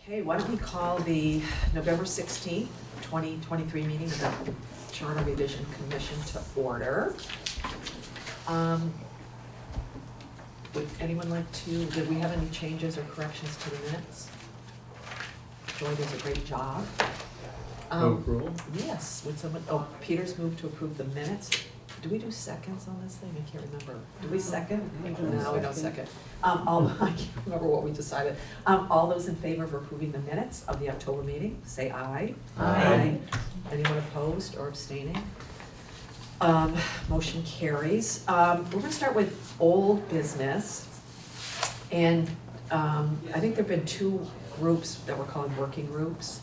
Okay, why don't we call the November 16th, 2023 meeting of the Charter Revision Commission to order. Would anyone like to, did we have any changes or corrections to the minutes? Joy does a great job. Approval? Yes, would someone, Peter's moved to approve the minutes. Do we do seconds on this thing? I can't remember. Do we second? No, we don't second. I can't remember what we decided. All those in favor of approving the minutes of the October meeting, say aye. Aye. Anyone opposed or abstaining? Motion carries. We're gonna start with old business. And I think there've been two groups that we're calling working groups.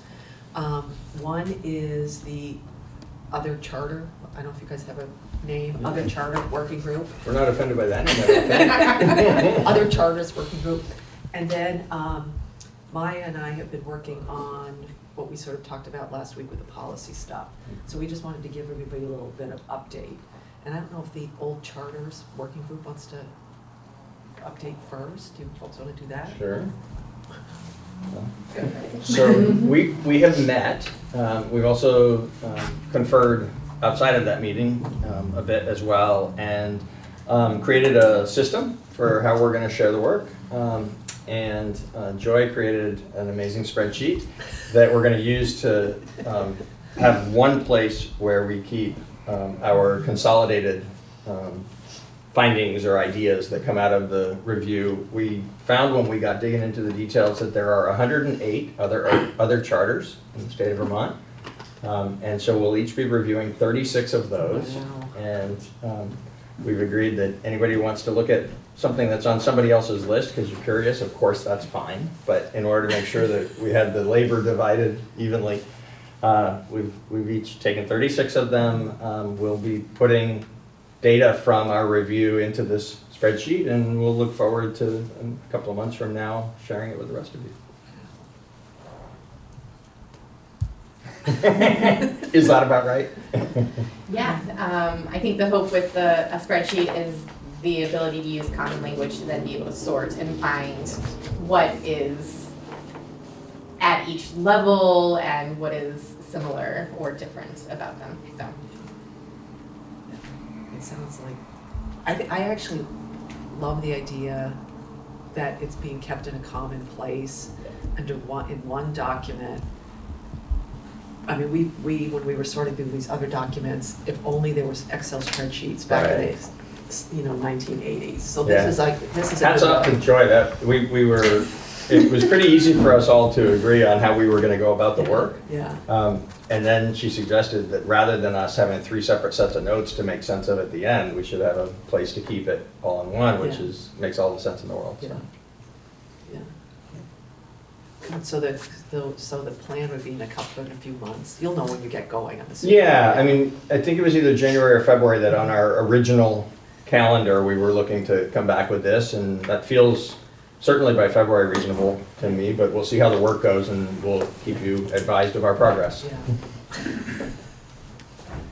One is the other charter, I don't know if you guys have a name, other charter working group. We're not offended by that name. Other charters working group. And then Maya and I have been working on what we sort of talked about last week with the policy stuff. So we just wanted to give everybody a little bit of update. And I don't know if the old charters working group wants to update first. Do you folks want to do that? Sure. So we have met. We've also conferred outside of that meeting a bit as well, and created a system for how we're going to share the work. And Joy created an amazing spreadsheet that we're going to use to have one place where we keep our consolidated findings or ideas that come out of the review. We found when we got digging into the details that there are 108 other charters in the state of Vermont. And so we'll each be reviewing 36 of those. Wow. And we've agreed that anybody who wants to look at something that's on somebody else's list because you're curious, of course that's fine. But in order to make sure that we had the labor divided evenly, we've each taken 36 of them. We'll be putting data from our review into this spreadsheet, and we'll look forward to a couple of months from now sharing it with the rest of you. Is that about right? Yeah, I think the hope with a spreadsheet is the ability to use common language to then be able to sort and find what is at each level and what is similar or different about them, so. It sounds like, I actually love the idea that it's being kept in a common place in one document. I mean, we when we were sorting through these other documents, if only there was Excel spreadsheets back in the 1980s. So this is like, this is. Hats off to Joy, that we were, it was pretty easy for us all to agree on how we were gonna go about the work. Yeah. And then she suggested that rather than us having 3 separate sets of notes to make sense of at the end, we should have a place to keep it all in one, which makes all the sense in the world. So. Yeah. And so the plan would be in a few months. You'll know when you get going on this. Yeah, I mean, I think it was either January or February that on our original calendar, we were looking to come back with this, and that feels certainly by February reasonable to me, but we'll see how the work goes and we'll keep you advised of our progress. Yeah.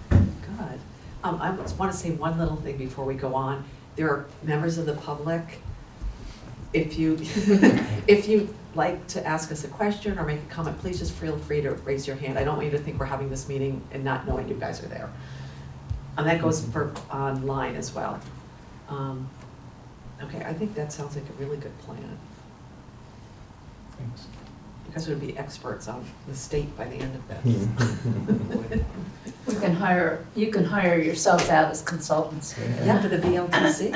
Good. I just want to say one little thing before we go on. There are members of the public. If you if you'd like to ask us a question or make a comment, please just feel free to raise your hand. I don't want you to think we're having this meeting and not knowing you guys are there. And that goes for online as well. Okay, I think that sounds like a really good plan. Thanks. You guys would be experts on the state by the end of this. You can hire yourself out as consultants. Yeah, for the VLTC.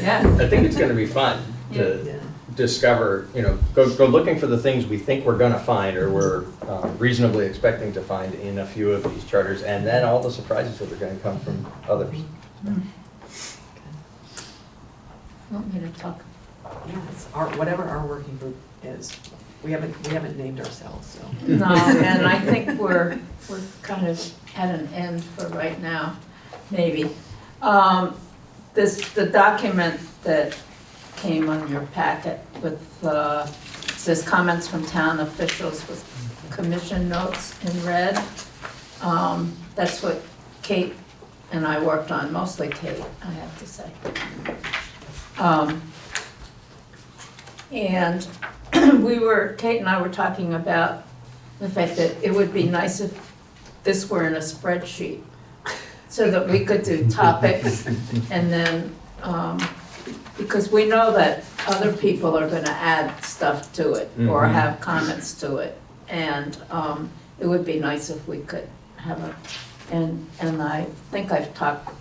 Yeah. I think it's gonna be fun to discover, go looking for the things we think we're gonna find or we're reasonably expecting to find in a few of these charters, and then all the surprises that are gonna come from others. Want me to talk? Yes, whatever our working group is. We haven't named ourselves, so. No, and I think we're kind of at an end for right now, maybe. The document that came on your packet with, says comments from town officials with commission notes in red. That's what Kate and I worked on, mostly Kate, I have to say. And Kate and I were talking about the fact that it would be nice if this were in a spreadsheet, so that we could do topics, and then, because we know that other people are gonna add stuff to it, or Mhm. have comments to it, and, it would be nice if we could have and I think I've talked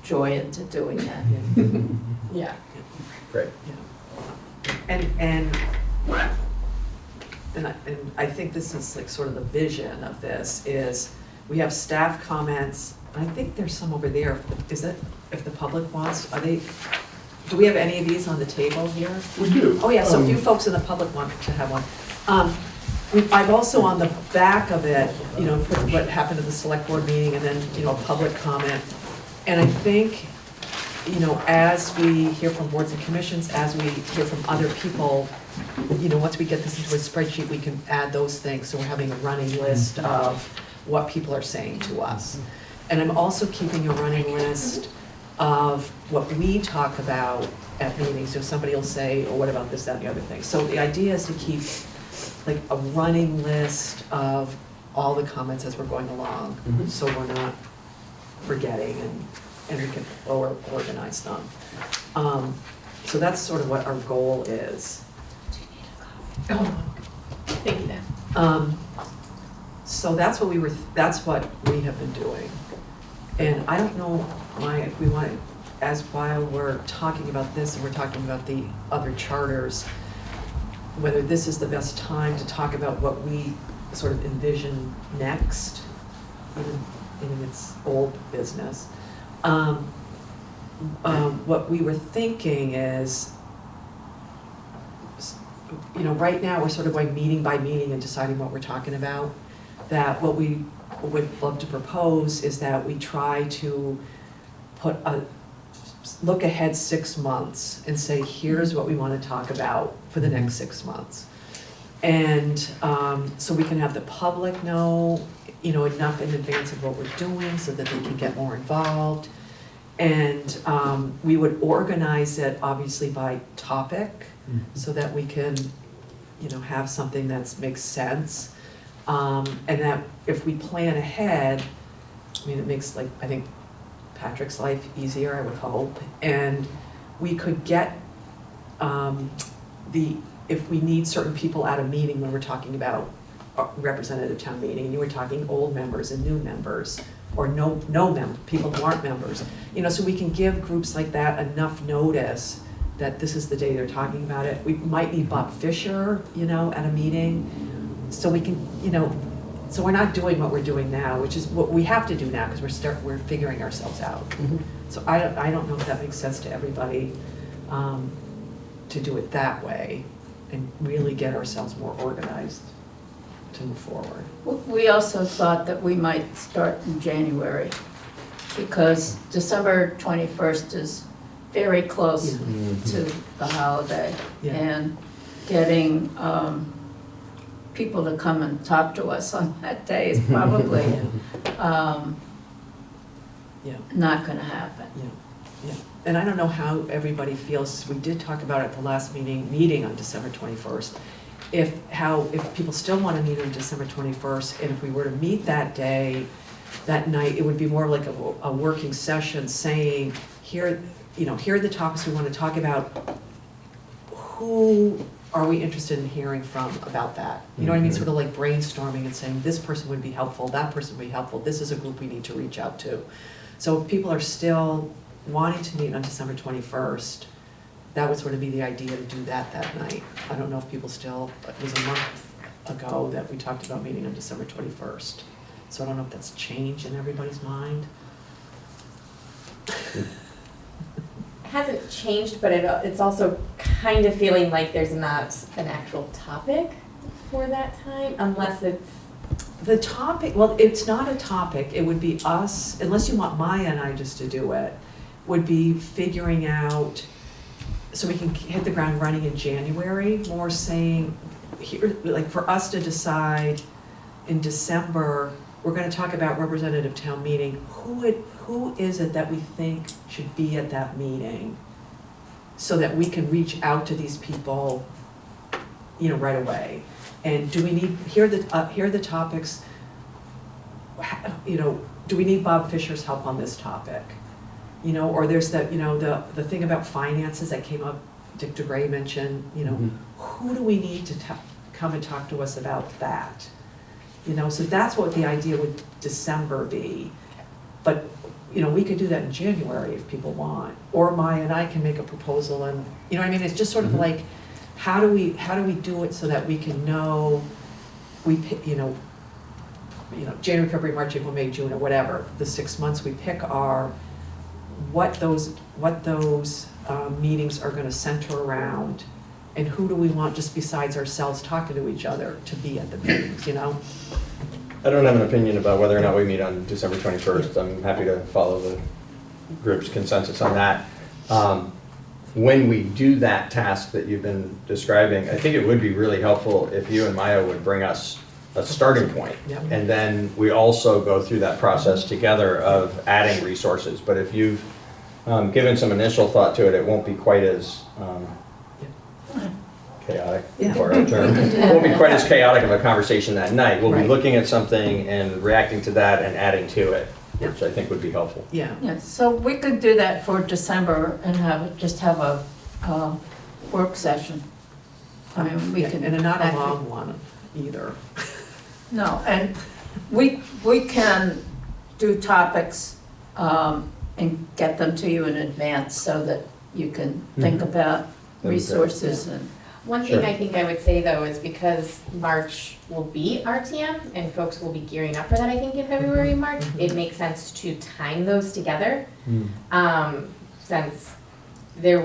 Joy into doing that. Yeah. Great. And I think this is like sort of the vision of this is we have staff comments. I think there's some over there. Is it, if the public wants, do we have any of these on the table here? We do. Oh, yeah, so a few folks in the public want to have one. I've also on the back of it, you know, put what happened at the select board meeting and then, you know, a public comment. And I think, you know, as we hear from boards and commissions, as we hear from other people, you know, once we get this into a spreadsheet, we can add those things. So we're having a running list of what people are saying to us. And I'm also keeping a running list of what we talk about at meetings. So somebody will say, oh, what about this, that, and the other thing. So the idea is to keep like a running list of all the comments as we're going along, Mhm. so we're not forgetting and we can organize them. So that's sort of what our goal is. Oh, thank you, Dan. So that's what we have been doing. And I don't know, Maya, if we want to, as while we're talking about this and we're talking about the other charters, whether this is the best time to talk about what we sort of envision next, even in its old business. What we were thinking is, you know, right now we're sort of going meeting by meeting and deciding what we're talking about. That what we would love to propose is that we try to look ahead 6 months and say, here's what we want to talk about for the next 6 months. And so we can have the public know, you know, enough in advance of what we're doing so that they can get more involved. And we would organize it obviously by topic so that we can, you know, have something that makes sense. And that if we plan ahead, I mean, it makes, like, I think Patrick's life easier, I would hope. And we could get if we need certain people at a meeting when we're talking about a representative town meeting, and you were talking old members and new members, or people who aren't members, you know, so we can give groups like that enough notice that this is the day they're talking about it. We might need Bob Fisher, you know, at a meeting, so we can, you know, so we're not doing what we're doing now, which is what we have to do now, because we're figuring ourselves out. Mhm. So I don't know if that makes sense to everybody, to do it that way, and really get ourselves more organized to move forward. We also thought that we might start in January, because December 21st is very close to the holiday. Yeah. And getting people to come and talk to us on that day is probably Yeah. not gonna happen. Yeah. And I don't know how everybody feels, we did talk about it at the last meeting on December 21st, if people still want to meet on December 21st, and if we were to meet that day, that night, it would be more like a working session saying, here are the topics we want to talk about. Who are we interested in hearing from about that? You know what I mean? Sort of like brainstorming and saying, this person would be helpful, that person would be helpful, this is a group we need to reach out to. So if people are still wanting to meet on December 21st, that would sort of be the idea to do that night. I don't know if people still, it was a month ago that we talked about meeting on December 21st. So I don't know if that's changed in everybody's mind. It hasn't changed, but it's also kind of feeling like there's not an actual topic for that time, unless it's. The topic, well, it's not a topic, it would be us, unless you want Maya and I just to do it, would be figuring out, so we can hit the ground running in January, more saying, here, like for us to decide in December, we're gonna talk about representative town meeting, who is it that we think should be at that meeting? So that we can reach out to these people right away. And do we need, here are the topics, do we need Bob Fisher's help on this topic? Or there's the thing about finances that came up, Dick DeGray mentioned, who do we need to come and talk to us about that? So that's what the idea would December be. But, we could do that in January if people want. Or Maya and I can make a proposal and, it's just sort of like, how do we do it so that we can know, January, February, March, April, May, June, or whatever, the 6 months we pick are, what those meetings are gonna center around, and who do we want just besides ourselves talking to each other to be at the meetings, I don't have an opinion about whether or not we meet on December 21st. I'm happy to follow the group's consensus on that. When we do that task that you've been describing, I think it would be really helpful if you and Maya would bring us a starting point. Yep. And then we also go through that process together of adding resources. But if you've given some initial thought to it, it won't be quite as chaotic, Yeah. for our term. It won't be quite as chaotic of a conversation that night. We'll be Right. looking at something and reacting to that and adding to it, which I think would be helpful. Yeah. Yeah, so we could do that for December and just have a work session. I mean, we can. And not a long one either. No, and we can do topics and get them to you in advance so that you can think about great. resources and. One thing Sure. I think I would say though is because March will be RTM and folks will be gearing up for that, I think in February, March, it makes sense to time those together. Since there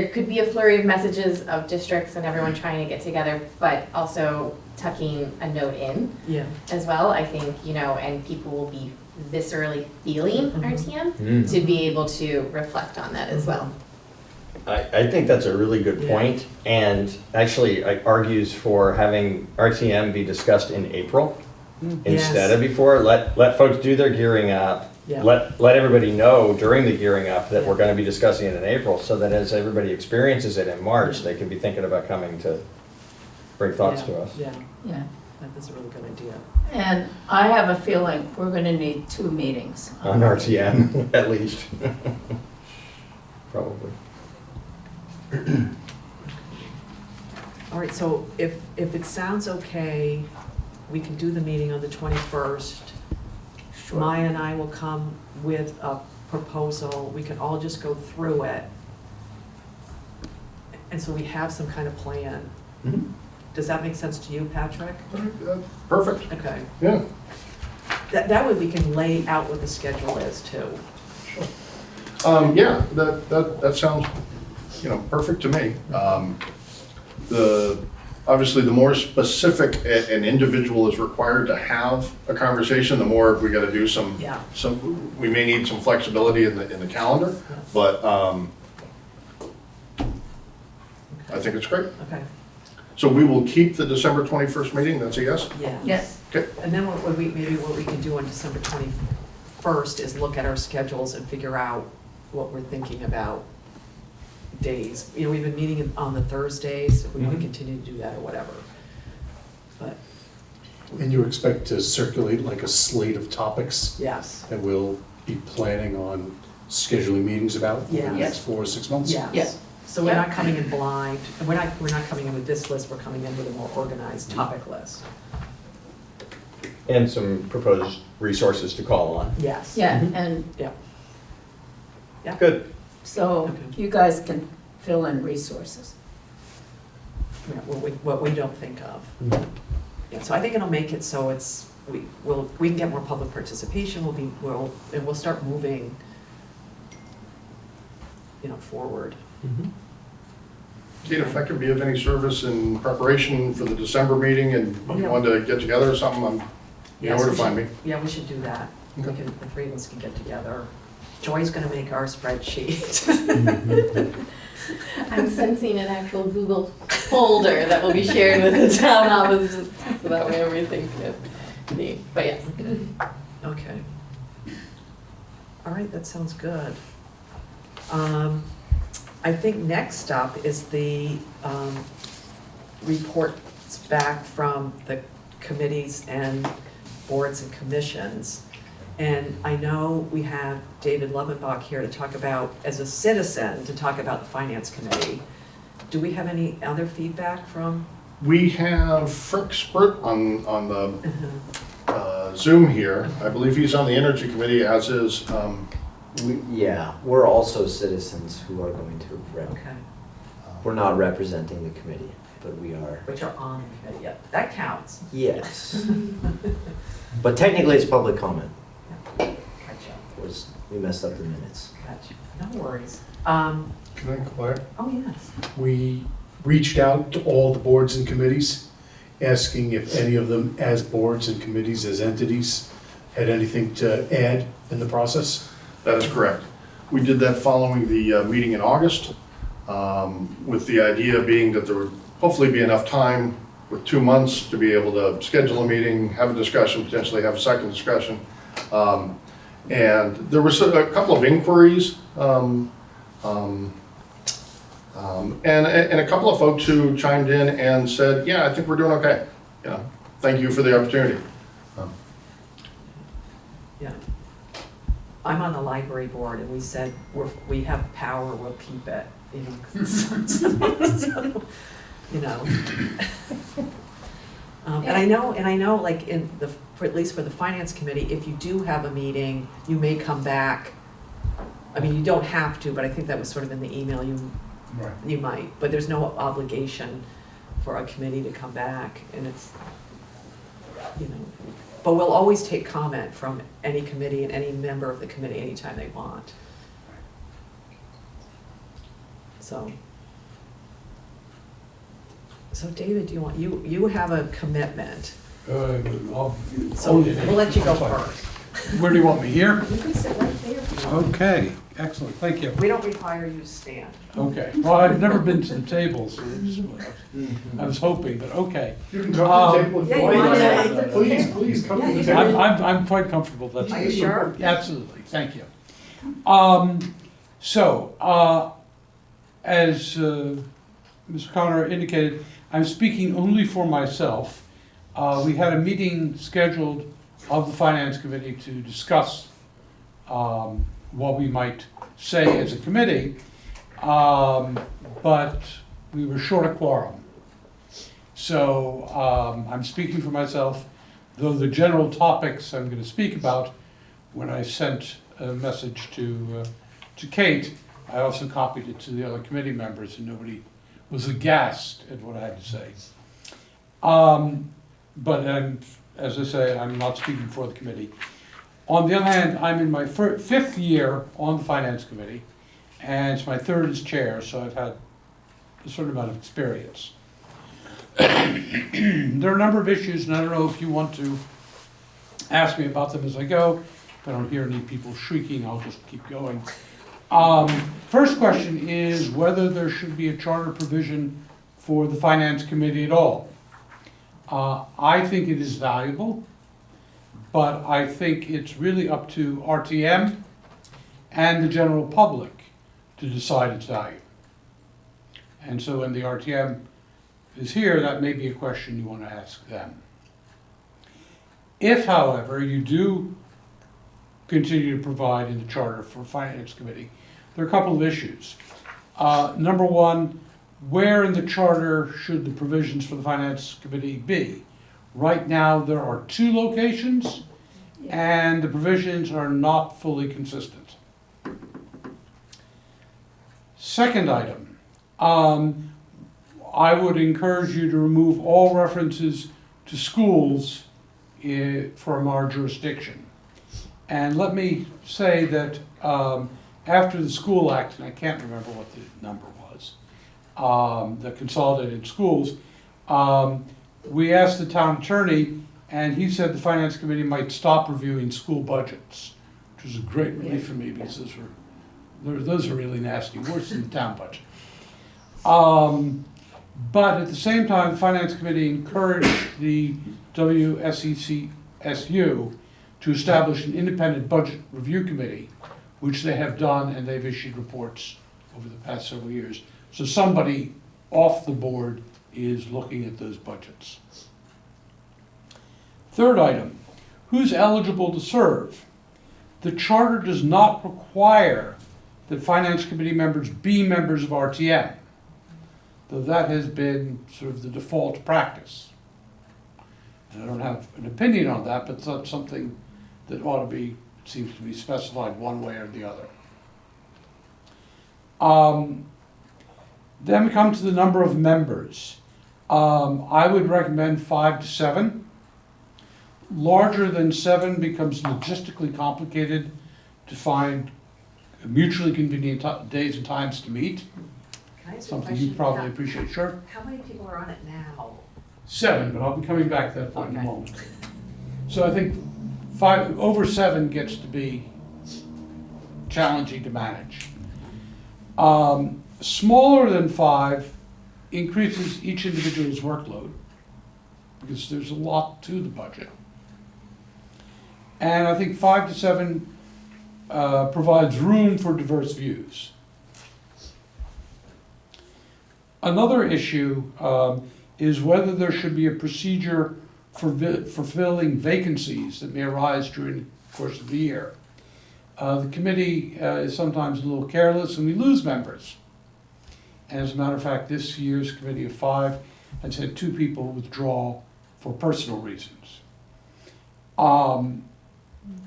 could be a flurry of messages of districts and everyone trying to get together, but also tucking a note in Yeah. as well, I think, and people will be viscerally feeling RTM Mm. to be able to reflect on that as well. I think that's a really good point, and actually argues for having RTM be discussed in April instead of before. Let folks do their gearing up. Yeah. Let everybody know during the gearing up that we're going to be discussing it in April, so that as everybody experiences it in March, they can be thinking about coming to bring thoughts to us. Yeah, Yeah, that's a really good idea. and I have a feeling we're gonna need 2 meetings. On RTM, at least. Probably. All right, so if it sounds okay, we can do the meeting on the 21st. Sure. Maya and I will come with a proposal, we can all just go through it. And so we have some kind of plan. Mhm. Does that make sense to you, Patrick? Perfect, Okay. yeah. That way we can lay out what the schedule is too. Yeah, that sounds, perfect to me. Obviously, the more specific an individual is required to have a conversation, the more we gotta do Yeah. we may need some flexibility in the calendar, but I think it's great. Okay, So we will keep the December 21st meeting, that's a yes? yeah. Yes, Okay. And then what we can do on December 21st is look at our schedules and figure out what we're thinking about days. We've been meeting on the Thursdays, if we want to continue to do that or whatever. But, And you expect to circulate like a slate of topics yes, that we'll be planning on scheduling meetings about over the Yes. next 4 or 6 months? yes. Yes. So we're not coming in blind, and we're not coming in with this list, we're coming in with a more organized topic list. And some proposed resources to call on. Yes. yeah, Mhm. and Yeah. Good. so Okay. you guys can fill in resources. Yeah, what we don't think of. Yeah, so I think it'll make it so we can get more public participation, we'll start moving, forward. Kate, if I could be of any service in preparation for the December meeting and you Yeah. wanted to get together or something, you know where to find me. Yeah, we should do that. Okay. The 3 of us can get together. Joy's gonna make our spreadsheet. I'm sensing an actual Google folder that will be shared with the town office, so that way everything can be, but yes. Okay. All right, that sounds good. I think next up is the reports back from the committees and boards and commissions. And I know we have David Levenbach here to talk about, as a citizen, to talk about the Finance Committee. Do we have any other feedback from? We have Frick Spurt on the Zoom here. I believe he's on the Energy Committee, as is, Yeah, we're also citizens who are going to Okay, we're not representing the committee, but we are, which are on the committee, yeah, that counts. yes. But technically it's public comment. Gotcha, We messed up the minutes. gotcha, no worries. Can I inquire? Oh, yes. We reached out to all the boards and committees, asking if any of them, as boards and committees, as entities, had anything to add in the process. that is correct. We did that following the meeting in August, with the idea being that there would hopefully be enough time with 2 months to be able to schedule a meeting, have a discussion, potentially have a second discussion. And there was a couple of inquiries, and a couple of folks who chimed in and said, yeah, I think we're doing okay. You know, thank you for the opportunity. Yeah. I'm on the library board and we said, we have power, we'll keep it, you know. 'Cause so, you know. And I know like at least for the Finance Committee, if you do have a meeting, you may come back. I mean, you don't have to, but I think that was sort of in the email, you might, but there's no obligation for a committee to come back, and it's, you know, but we'll always take comment from any committee and any member of the committee anytime they want. So David, do you want, you have a commitment, so we'll let you go first. Where do you want me, here? You can sit right there. Okay, excellent, thank you. We don't require you to stand. Okay, well, I've never been to the table, so this is what I was hoping, but okay. You can come to the table if Yeah, you you want. want to. Please, come to Yeah, the you table. I'm quite comfortable, that's. Are you sure? Absolutely, thank you. As Ms. Connor indicated, I'm speaking only for myself. We had a meeting scheduled of the Finance Committee to discuss what we might say as a committee, but we were short a quorum. So I'm speaking for myself, though the general topics I'm going to speak about, when I sent a message to Kate, I also copied it to the other committee members, and nobody was aghast at what I had to say. But as I say, I'm not speaking for the committee. On the other hand, I'm in my fifth year on the Finance Committee, and it's my third as chair, so I've had a certain amount of experience. There are a number of issues, and I don't know if you want to ask me about them as I go. If I don't hear any people shrieking, I'll just keep going. First question is whether there should be a charter provision for the Finance Committee at all. I think it is valuable, but I think it's really up to RTM and the general public to decide its value. And so when the RTM is here, that may be a question you want to ask them. If, however, you do continue to provide in the charter for Finance Committee, there are a couple of issues. Number one, where in the charter should the provisions for the Finance Committee be? Right now, there are 2 locations, and the provisions are not fully consistent. Second item, I would encourage you to remove all references to schools from our jurisdiction. And let me say that after the School Act, and I can't remember what the number was, the consolidated schools, we asked the town attorney, and he said the Finance Committee might stop reviewing school budgets, which was a great relief for me because those are really nasty, worse than the town budget. But at the same time, the Finance Committee encouraged the WSECSU to establish an independent budget review committee, which they have done, and they've issued reports over the past several years. So somebody off the board is looking at those budgets. Third item, who's eligible to serve? The charter does not require that finance committee members be members of RTM, though that has been sort of the default practice. And I don't have an opinion on that, but that's something that ought to be, seems to be specified one way or the other. Then we come to the number of members. I would recommend 5 to 7. Larger than 7 becomes logistically complicated to find mutually convenient days and times to meet. Can I ask a Something question? you probably appreciate. Sure. How many people are on it now? 7, but I'll be coming back to that point in a Okay. moment. So I think over 7 gets to be challenging to manage. Smaller than 5 increases each individual's workload because there's a lot to the budget. And I think 5 to 7 provides room for diverse views. Another issue is whether there should be a procedure for filling vacancies that may arise during the course of the year. The committee is sometimes a little careless and we lose members. And as a matter of fact, this year's committee of 5 has had 2 people withdraw for personal reasons.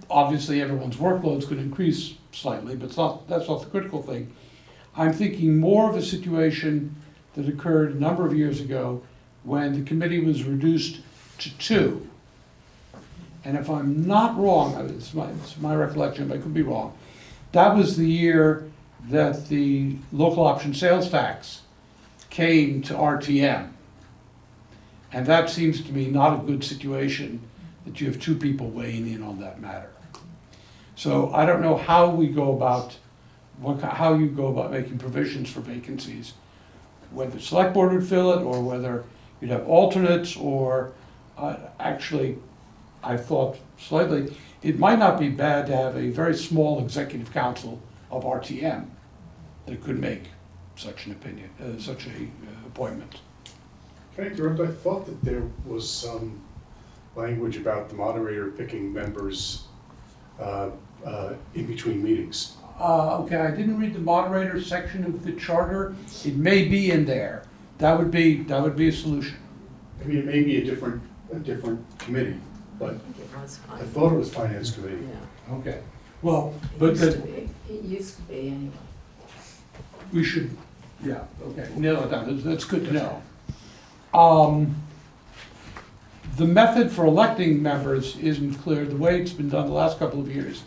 Obviously, everyone's workloads could increase slightly, but that's not the critical thing. I'm thinking more of a situation that occurred a number of years ago when the committee was reduced to 2. And if I'm not wrong, it's my recollection, but I could be wrong, that was the year that the local option sales tax came to RTM. And that seems to me not a good situation that you have 2 people weighing in on that matter. So I don't know how we go about, how you go about making provisions for vacancies, whether the select board would fill it or whether you'd have alternates or actually, I thought slightly, it might not be bad to have a very small executive council of RTM that could make such an opinion, such a appointment. Can I interrupt? I thought that there was some language about the moderator picking members in between meetings. Okay, I didn't read the moderator section of the charter. It may be in there. That would be a solution. I mean, it may be a different committee, but I think it was I fine. thought it was finance committee. Yeah. Okay. Well, It but used to that be. It used to be anyway. we should, yeah, okay, nail it down. That's good to know. The method for electing members isn't clear. The way it's been done the last couple of years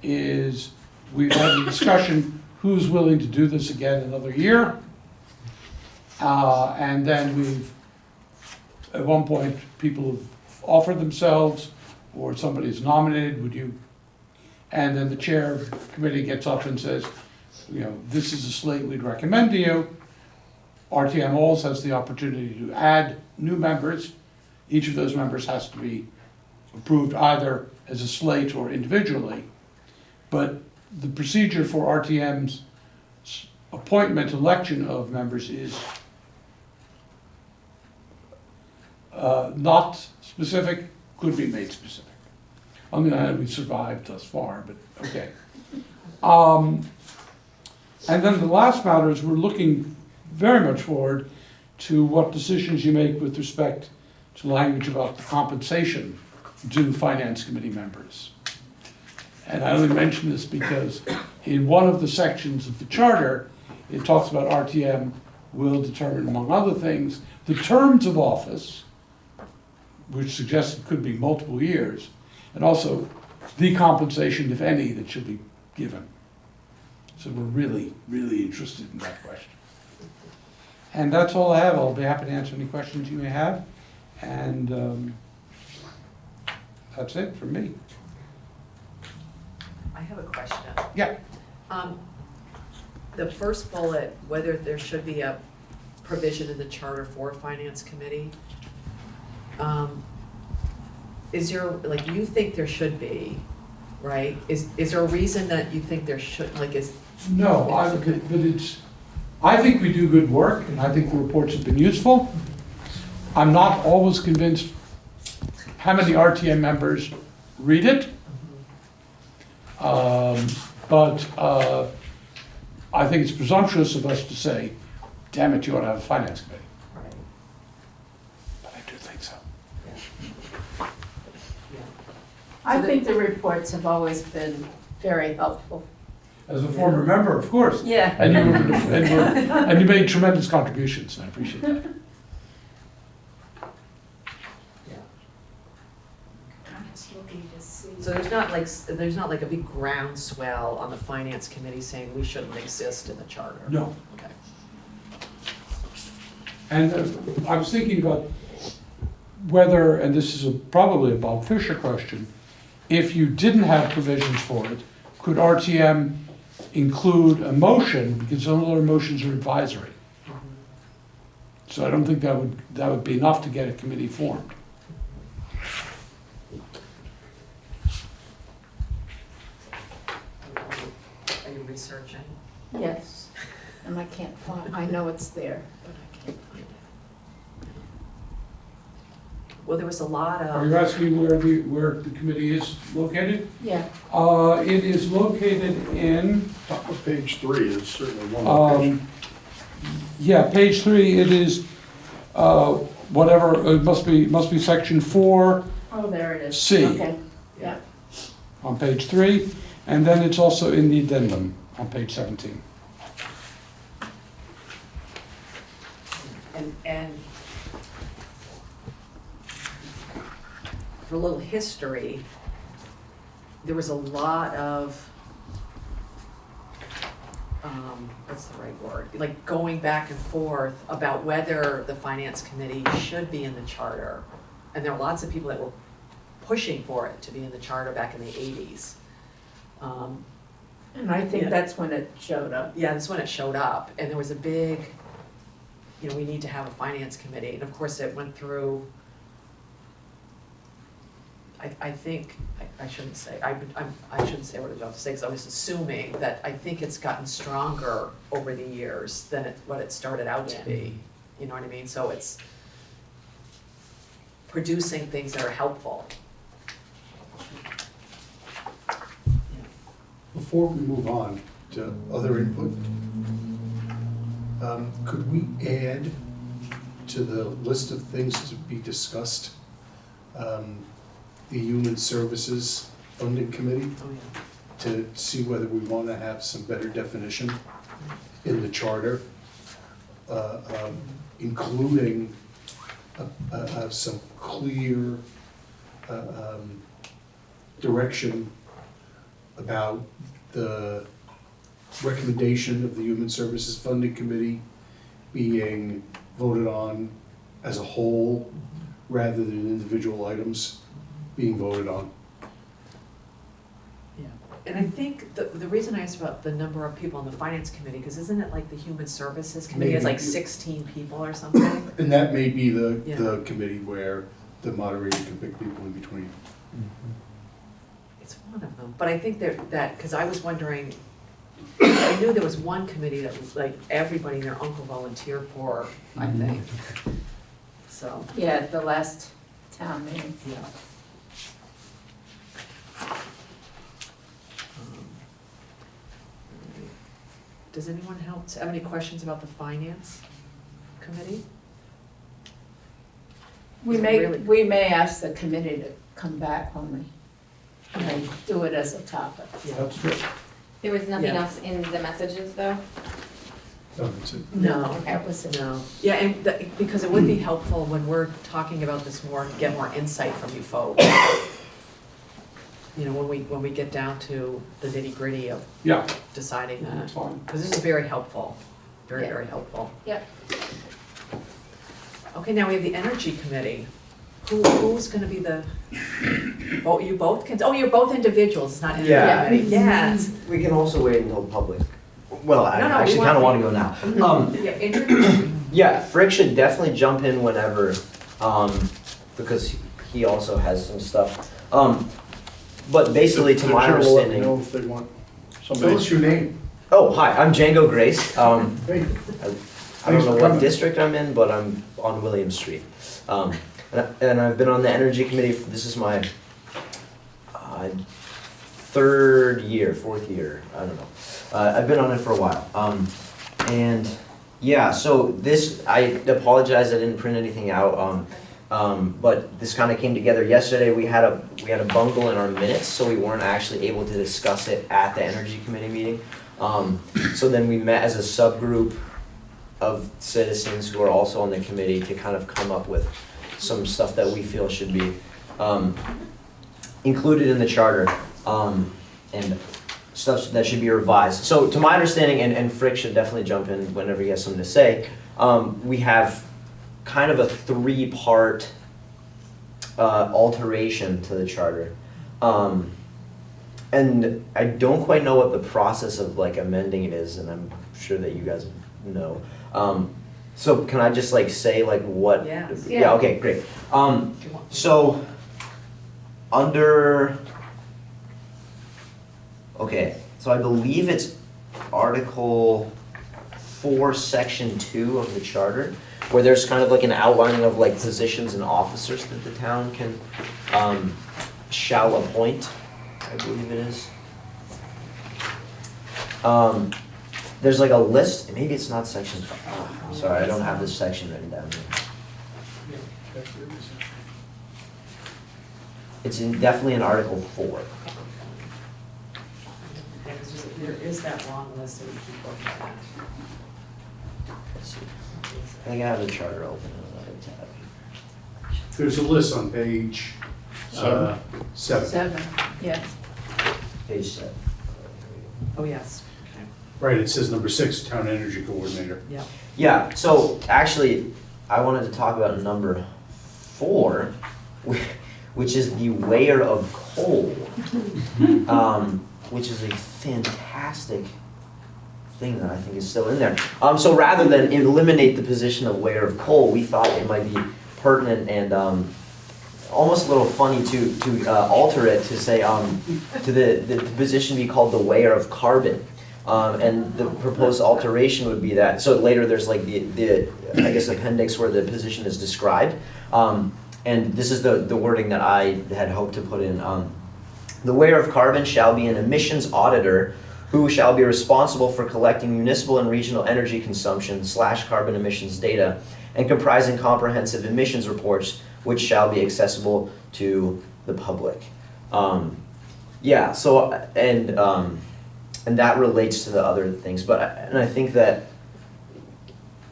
is we've had a discussion who's willing to do this again another year. And then at one point, people have offered themselves or somebody's nominated, would you? And then the chair of the committee gets up and says, this is a slate we'd recommend to you. RTM always has the opportunity to add new members. Each of those members has to be approved either as a slate or individually. But the procedure for RTM's appointment, election of members is not specific, could be made specific. On the other hand, we've survived thus far, but okay. And then the last matter is we're looking very much forward to what decisions you make with respect to language about the compensation due finance committee members. And I only mention this because in one of the sections of the charter, it talks about RTM will determine, among other things, the terms of office, which suggests it could be multiple years, and also the compensation, if any, that should be given. So we're really, really interested in that question. And that's all I have. I'll be happy to answer any questions you may have. And that's it from me. I have a question. Yeah. The first bullet, whether there should be a provision in the charter for a finance committee. Is there, like, you think there should be, right? Is there a reason that you think there should, like, is, No, I think we do good work, and I think the reports have been useful. I'm not always convinced how many RTM members read it. But I think it's presumptuous of us to say, damn it, you ought to have a finance committee. right, But I do think so. yeah. I think the reports have always been very helpful. As a former member, of course. Yeah. And you made tremendous contributions, and I appreciate that. So there's not like a big groundswell on the finance committee saying we shouldn't exist in the charter? No. Okay. And I was thinking about whether, and this is probably a Bob Fisher question, if you didn't have provisions for it, could RTM include a motion, because some of their motions are advisory. So I don't think that would be enough to get a committee formed. Are you researching? Yes, and I can't find, I know it's there, but I can't find it. Well, there was a lot Are you of, asking where the committee is located? Yeah, It is located in, Top of page 3 is certainly one location. yeah, page 3, it is, whatever, it must be section 4 oh, there it is. C. Okay, yeah. on page 3, and then it's also in the addendum on page 17. and for a little history, there was a lot of, what's the right word? Like going back and forth about whether the finance committee should be in the charter. And there were lots of people that were pushing for it to be in the charter back in the 80s. And I think Yeah. that's when it showed up. Yeah, that's when it showed up, and there was a big, we need to have a finance committee, and of course it went through, I think, I shouldn't say, I shouldn't say what I was about to say, because I was assuming that I think it's gotten stronger over the years than what it started out to be, you know what I mean? So it's producing things that are helpful. Before we move on to other input, could we add to the list of things to be discussed, the Human Services Funding Committee, Oh, yeah. to see whether we want to have some better definition in the charter, including some clear direction about the recommendation of the Human Services Funding Committee being voted on as a whole rather than individual items being voted on. Yeah, and I think the reason I asked about the number of people on the finance committee, because isn't it like the human services committee has like Maybe. 16 people or something? And that may be the Yeah. committee where the moderator can pick people in between. It's one of them, but I think that, because I was wondering, I knew there was one committee that was like everybody and their uncle volunteered for, I think. So, Yeah, at the last town meeting. yeah. Does anyone else have any questions about the finance committee? We may ask the committee to come back when we do it as a topic. That's good. There was nothing Yeah. else in the messages, though? No, that's it. No, That was it. no. Yeah, and because it would be helpful when we're talking about this more, to get more insight from you folks. You know, when we get down to the nitty-gritty of Yeah, deciding that. that's fine. Because this is very helpful, very, Yeah. very helpful. Yep. Okay, now we have the energy committee. Who's gonna be the, you both can, you're both individuals, it's not energy Yeah. committee. Yes. We can also wait until public. Well, I No, we actually kind of want to go now. Yeah, introduce. Yeah, Frick should definitely jump in whenever, because he also has some stuff. But basically, to The my chair will let me understanding. know if they want Tell somebody. us your name. Oh, hi, I'm Django Grace. Hey, I don't Thanks know for what coming. district I'm in, but I'm on William Street. And I've been on the energy committee, this is my fourth year, I don't know. I've been on it for a while. And yeah, so this, I apologize I didn't print anything out. But this kind of came together yesterday. We had a bungle in our minutes, so we weren't actually able to discuss it at the energy committee meeting. So then we met as a subgroup of citizens who are also on the committee to kind of come up with some stuff that we feel should be included in the charter, and stuff that should be revised. So to my understanding, and Frick should definitely jump in whenever he has something to say, we have kind of a three-part alteration to the charter. And I don't quite know what the process of like amending it is, and I'm sure that you guys know. So can I just like say like what? Yes. Yeah, okay, great. So under, okay, so I believe it's Article 4, Section 2 of the charter, where there's kind of like an outlining of like positions and officers that the town can, shall appoint, I believe it is. There's like a list, maybe it's not section 5, oh, I'm sorry, I don't have this section written down here. It's definitely in Article 4. Yeah, 'cause there is that long list that we keep looking at. Let's see. I think I have the charter open in another tab. There's a list on page 7. 7, yes. Page 7. Oh, yes, okay, Right, it says number 6, Town Energy Coordinator. yeah. Yeah, so actually, I wanted to talk about number 4, which is the weigher of coal, which is a fantastic thing that I think is still in there. So rather than eliminate the position of weigher of coal, we thought it might be pertinent and almost a little funny to alter it to say to the position be called the weigher of carbon. And the proposed alteration would be that, so later there's like the I guess appendix where the position is described. And this is the wording that I had hoped to put in. The weigher of carbon shall be an emissions auditor who shall be responsible for collecting municipal and regional energy consumption / carbon emissions data and comprising comprehensive emissions reports which shall be accessible to the public. Yeah, so, and that relates to the other things, and I think that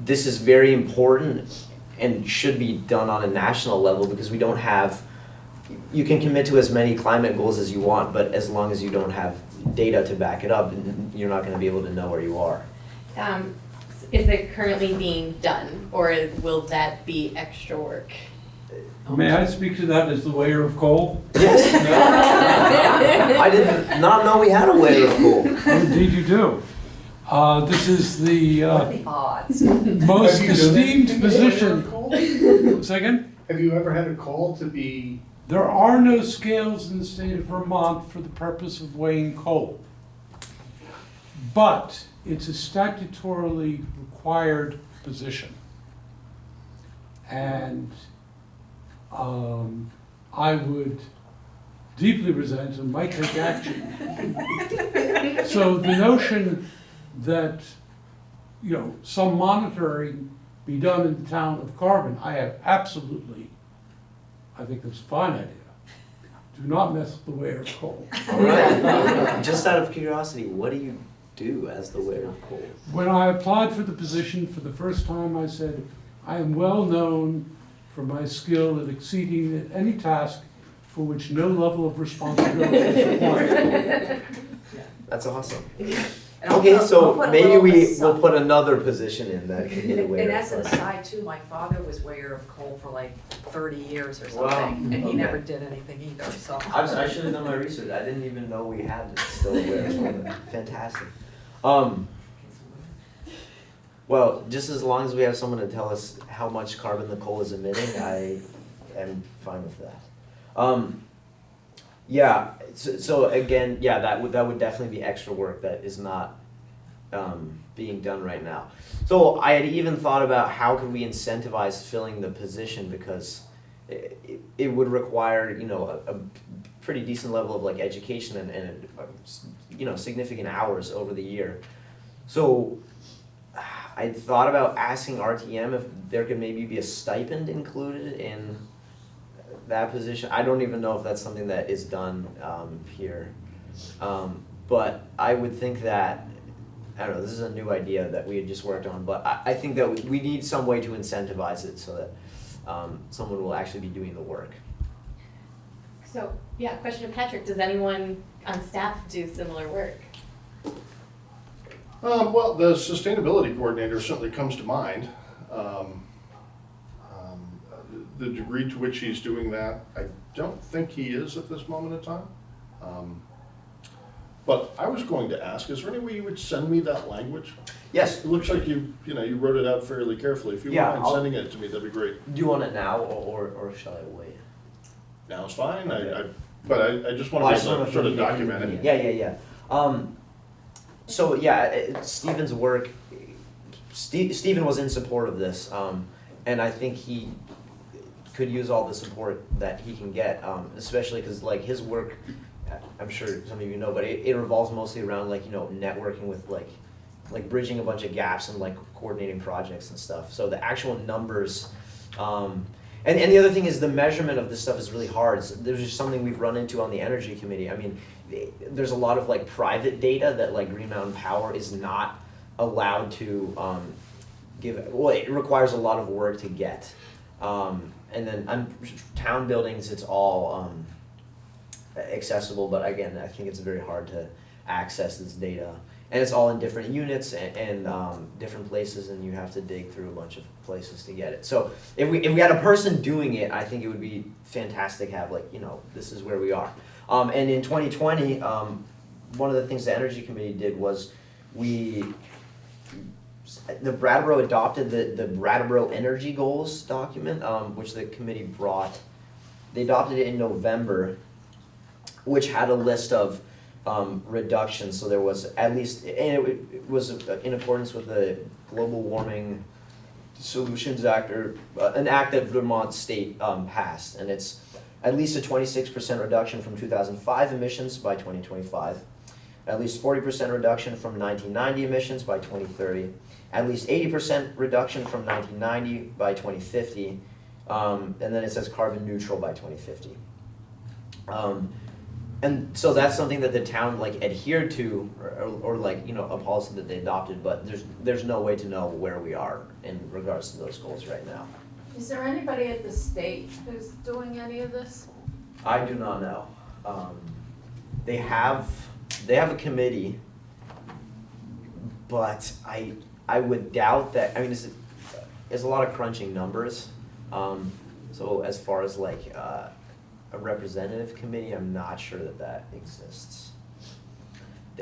this is very important and should be done on a national level because we don't have, you can commit to as many climate goals as you want, but as long as you don't have data to back it up, you're not going to be able to know where you are. Is it currently being done, or will that be extra work? May I speak to that as the weigher of coal? Yes. I did not know we had a weigher of coal. Indeed you do. This is the The odds. most Have you done esteemed anything with a weigher of position. coal? Second? Have you ever had a call to be, There are no scales in the state of Vermont for the purpose of weighing coal. But it's a statutorily required position. And I would deeply resent and might take action. So the notion that, you know, some monitoring be done in the town of Carbon, I think that's a fine idea. Do not mess with the weigher of coal. All right. Just out of curiosity, what do you do as the weigher of coal? When I applied for the position for the first time, I said, I am well known for my skill at exceeding any task for which no level of responsibility is required. That's awesome. And Okay, I'll so put a maybe little we aside- will put another position in that can be the And weigher as an of coal. aside too, my father was weigher of coal for like 30 years or Wow. something, and he Okay. never did anything either, so. I should have done my research. I didn't even know we had still a weigher of coal. Fantastic. Well, just as long as we have someone to tell us how much carbon the coal is emitting, I am fine with that. Yeah, so again, yeah, that would definitely be extra work that is not being done right now. So I had even thought about how could we incentivize filling the position, because it would require, you know, a pretty decent level of like education and you know, significant hours over the year. So I thought about asking RTM if there could maybe be a stipend included in that position. I don't even know if that's something that is done here. But I would think that, I don't know, this is a new idea that we had just worked on, but I think that we need some way to incentivize it so that someone will actually be doing the work. So, yeah, question to Patrick, does anyone on staff do similar work? Well, the sustainability coordinator certainly comes to mind. The degree to which he's doing that, I don't think he is at this moment in time. But I was going to ask, is there any way you would send me that language? Yes. It looks like you wrote it out fairly carefully. If you Yeah, wouldn't mind sending it to me, that'd be great. Do you want it now, or shall I wait? Now it's fine, Okay. but I just want Well, I to just wanna sort of feel the- document it. Yeah. So yeah, Stephen's work, Stephen was in support of this, and I think he could use all the support that he can get, especially because like his work, I'm sure some of you know, but it revolves mostly around like, you know, networking with like bridging a bunch of gaps and like coordinating projects and stuff. So the actual numbers, and the other thing is the measurement of this stuff is really hard. So there's just something we've run into on the energy committee. I mean, there's a lot of like private data that like Green Mountain Power is not allowed to give. Well, it requires a lot of work to get. And then town buildings, it's all accessible, but again, I think it's very hard to access this data. And it's all in different units and different places, and you have to dig through a bunch of places to get it. So if we had a person doing it, I think it would be fantastic to have like, you know, this is where we are. And in 2020, one of the things the Energy Committee did was the Brattleboro adopted the Brattleboro Energy Goals document, which the committee brought. They adopted it in November, which had a list of reductions. So there was at least, and it was in accordance with the Global Warming Solutions Act, or an act that Vermont state passed, and it's at least a 26% reduction from 2005 emissions by 2025, at least 40% reduction from 1990 emissions by 2030, at least 80% reduction from 1990 by 2050, and then it says carbon neutral by 2050. And so that's something that the town like adhered to, or like, you know, a policy that they adopted, but there's no way to know where we are in regards to those goals right now. Is there anybody at the state who's doing any of this? I do not know. They have a committee, but I would doubt that. I mean, there's a lot of crunching numbers. So as far as like a representative committee, I'm not sure that exists.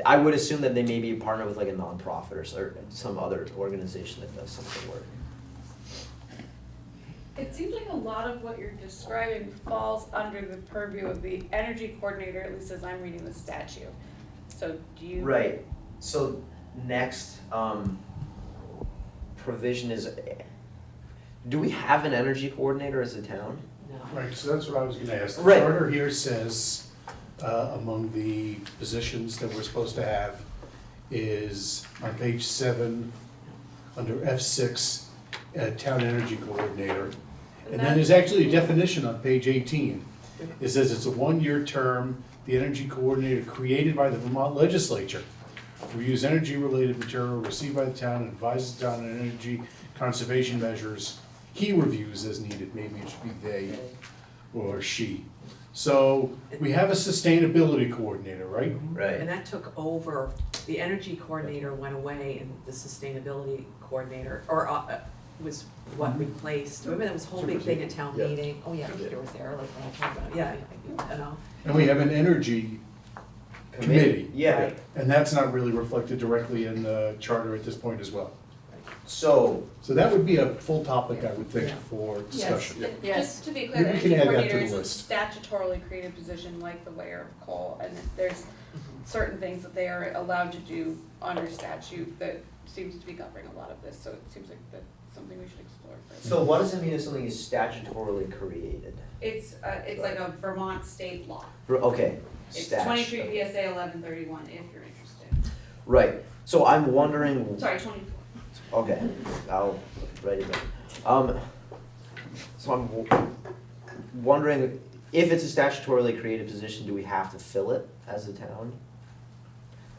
I would assume that they may be partnered with like a nonprofit or some other organization that does some of the work. It seems like a lot of what you're describing falls under the purview of the energy coordinator, at least as I'm reading the statute. So do you? Right. So next provision is, do we have an energy coordinator as a town? No. Right, so that's what I was gonna ask. The Right. charter here says, among the positions that we're supposed to have is on page 7, under F6, Town Energy Coordinator. And then there's actually a definition on page 18. It says it's a one-year term, the energy coordinator created by the Vermont legislature. Reviews energy-related material received by the town and advises the town on energy conservation measures. He reviews as needed, maybe it should be they or she. So we have a sustainability coordinator, right? Right. And that took over, the energy coordinator went away and the sustainaability coordinator, was what replaced. Remember that was a whole big thing at town Yeah. meeting? Oh yeah, Peter was there, like when I talked about, yeah, you know. And we have an energy committee. Yeah. Right. And that's not really reflected directly in the charter at this point as well. So, So that would be a full topic, I would think, for discussion. And Yes. just to be clear, Maybe we energy can add that to coordinator the is a list. statutorily created position like the weigher of coal, and there's certain things that they are allowed to do under statute that seems to be covering a lot of this, so it seems like that's something we should explore further. so what does it mean if something is statutorily created? It's like a Vermont state law. Okay. It's Stat- 23 VSA 1131 if you're interested. Right, so I'm wondering, Sorry, 24. okay, I'll write it down. So I'm wondering, if it's a statutorily created position, do we have to fill it as a town?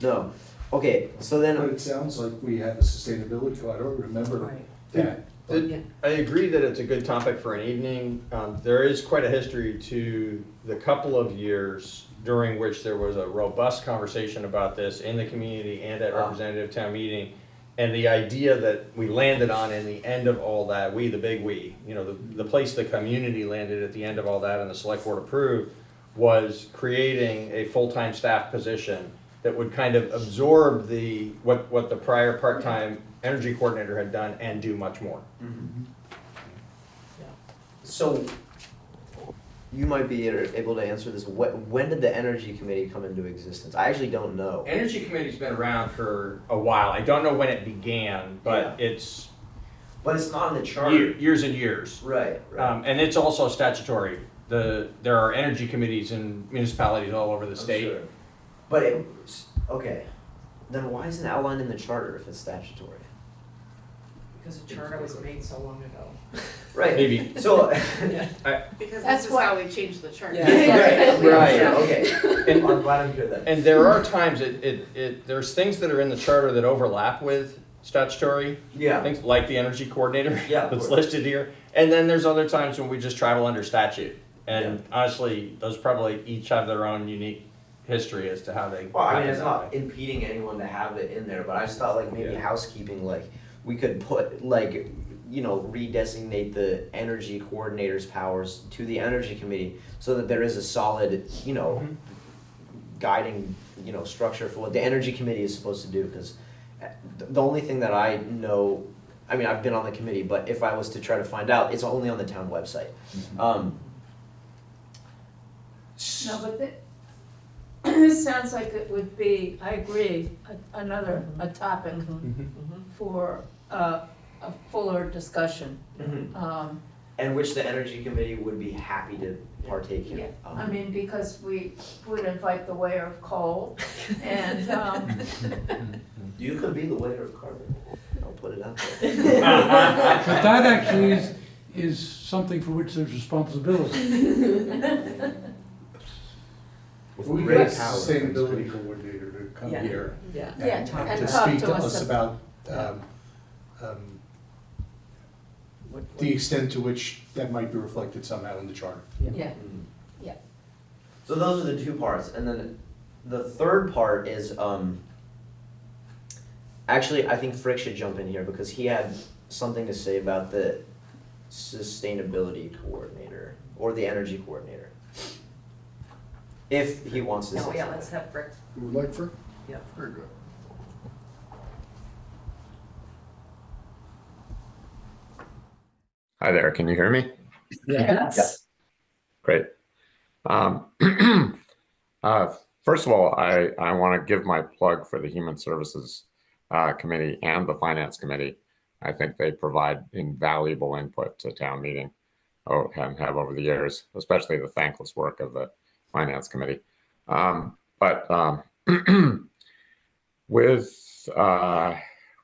No, okay, so But then, it sounds like we have a sustainability, I don't remember Right. that. Yeah. I agree that it's a good topic for an evening. There is quite a history to the couple of years during which there was a robust conversation about this in the community and at representative town meeting. And the idea that we landed on in the end of all that, we, the big we, you know, the place the community landed at the end of all that and the select board approved, was creating a full-time staff position that would kind of absorb what the prior part-time energy coordinator had done and do much more. so you might be able to answer this. When did the energy committee come into existence? I actually don't know. Energy Committee's been around for a while. I don't know when it began, but it's But it's not in the charter. years and years. Right, right. And it's also statutory. There are energy committees in municipalities all over the I'm state. sure. But okay, then why isn't it outlined in the charter if it's statutory? Because the charter was made so long ago. Right. Maybe. So, Because That's this is why- how we changed the chart. Yeah. right, okay. And, I'm glad I'm hear that. and there are times there's things that are in the charter that overlap with statutory. Yeah, Things like the energy coordinator Yeah, of that's course. listed here. And then there's other times when we just travel under statute. And honestly, those probably each have their own unique history as to how they. well, I mean, happen it's that not way. impeding anyone to have it in there, but I just thought like maybe Yeah. housekeeping, like, we could put, like, you know, redesignate the energy coordinator's powers to the energy committee so that there is a solid, you know, guiding, you know, structure for what the energy committee is supposed to do, because the only thing that I know, I mean, I've been on the committee, but if I was to try to find out, it's only on the town website. No, but this sounds like it would be, I agree, a topic for a fuller discussion. Mhm. And which the energy committee would be happy to partake in. Yeah, I mean, because we would invite the weigher of coal and, You could be the waiter of carbon. I'll put it out But there. that actually is something for which there's responsibility. With We great get a power. sustainability coordinator to come Yeah. here Yeah. Yeah, and and to talk speak to to us us about the extent to which that might be reflected somehow in the charter. yeah, Mm. So those are the two parts, and then the third part is, actually, I think Frick should jump in here because he had something to say about the sustainability coordinator, or the energy coordinator. If he wants to say No, something. yeah, let's have Rick. You would like for? Yep. Very good. Hi there, can you hear me? Yes. Great. Um, First of all, I want to give my plug for the Human Services Committee and the Finance Committee. I think they provide invaluable input to town meeting and have over the years, especially the thankless work of the Finance Committee. But with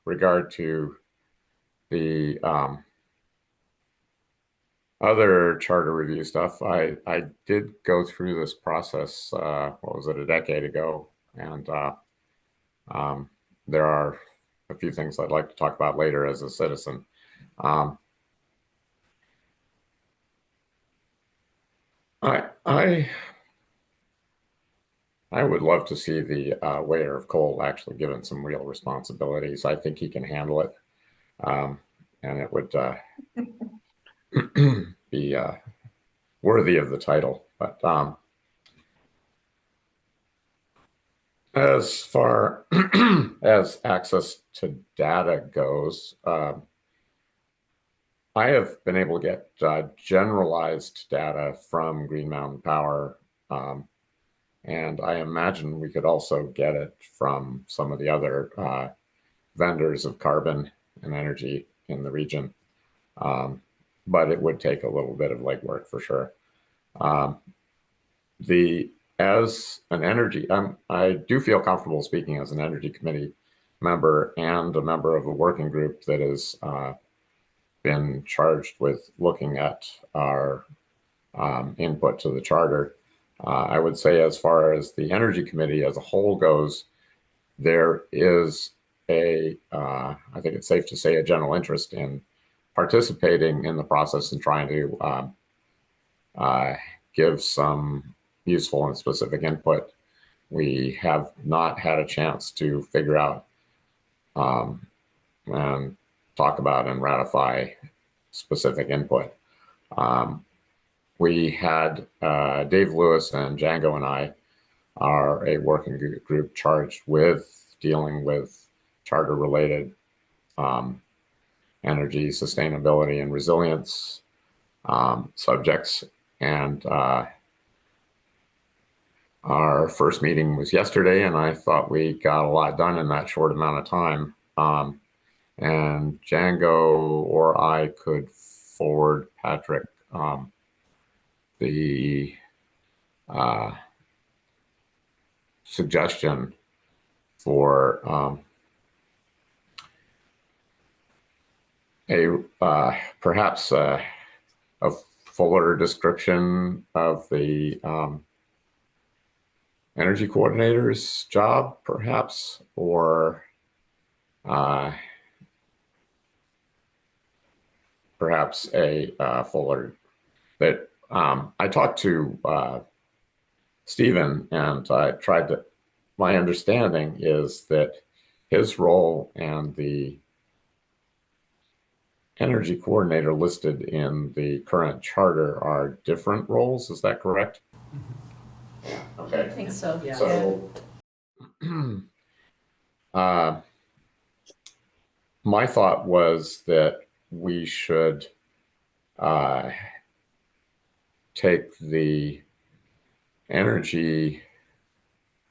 regard to the other charter review stuff, I did go through this process, what was it, a decade ago, and there are a few things I'd like to talk about later as a citizen. I would love to see the weigher of coal actually given some real responsibilities. I think he can handle it, and it would be worthy of the title. But As far as access to data goes, I have been able to get generalized data from Green Mountain Power, and I imagine we could also get it from some of the other vendors of carbon and energy in the region. But it would take a little bit of legwork for sure. As an energy, I do feel comfortable speaking as an energy committee member and a member of a working group that has been charged with looking at our input to the charter. I would say as far as the energy committee as a whole goes, there is I think it's safe to say, a general interest in participating in the process and trying to give some useful and specific input. We have not had a chance to figure out and talk about and ratify specific input. We had Dave Lewis and Django and I are a working group charged with dealing with charter-related energy, sustainability, and resilience subjects. And our first meeting was yesterday, and I thought we got a lot done in that short amount of time. And Django or I could forward Patrick the suggestion for perhaps a fuller description of the energy coordinator's job, perhaps, or perhaps a fuller. But I talked to Stephen, and I tried to. My understanding is that his role and the energy coordinator listed in the current charter are different roles. Is that correct? I Okay. think so. Yeah. So, my thought was that we should take the energy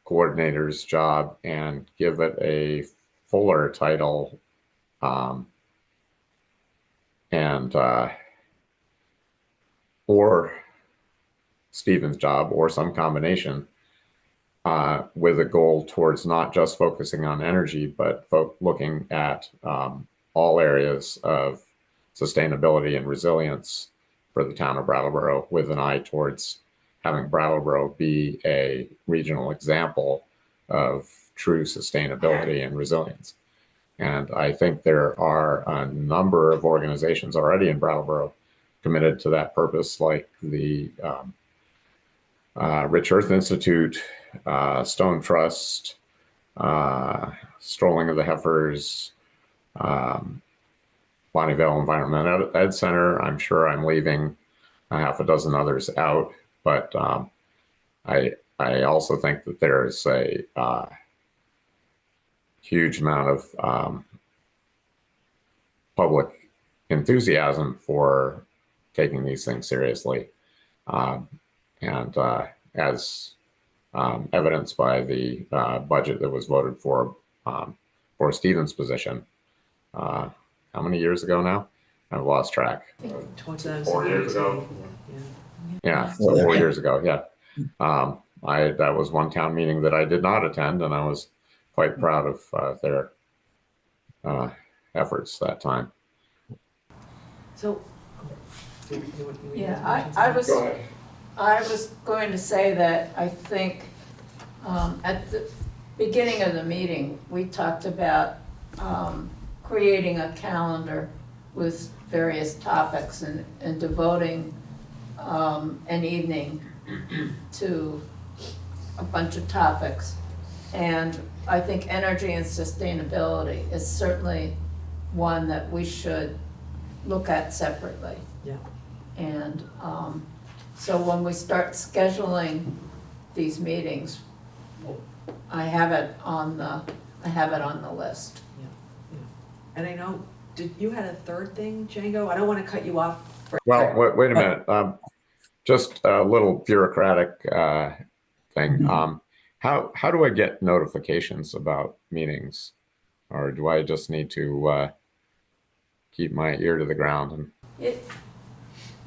coordinator's job and give it a fuller title, and or Stephen's job, or some combination, with a goal towards not just focusing on energy, but looking at all areas of sustainability and resilience for the town of Brattleboro, with an eye towards having Brattleboro be a regional example of true sustainability and resilience. And I think there are a number of organizations already in Brattleboro committed to that purpose, like the Rich Earth Institute, Stone Trust, Strolling of the Heifers, Bonnievale Environment Ed Center. I'm sure I'm leaving a half a dozen others out, but I also think that there is a huge amount of public enthusiasm for taking these things seriously, and as evidenced by the budget that was voted for Stephen's position. How many years ago now? I've lost track. 4 years ago. Yeah, so 4 years ago. Yeah, that was one town meeting that I did not attend, and I was quite proud of their efforts that time. So, Yeah, I was going to say that I think at the beginning of the meeting, we talked about creating a calendar with various topics and devoting an evening to a bunch of topics. And I think energy and sustainability is certainly one that we should look at separately. yeah, And so when we start scheduling these meetings, I have it on the list. And I know, you had a third thing, Django? I don't want to cut you off. Well, wait a minute. Just a little bureaucratic thing. How do I get notifications about meetings? Or do I just need to keep my ear to the ground?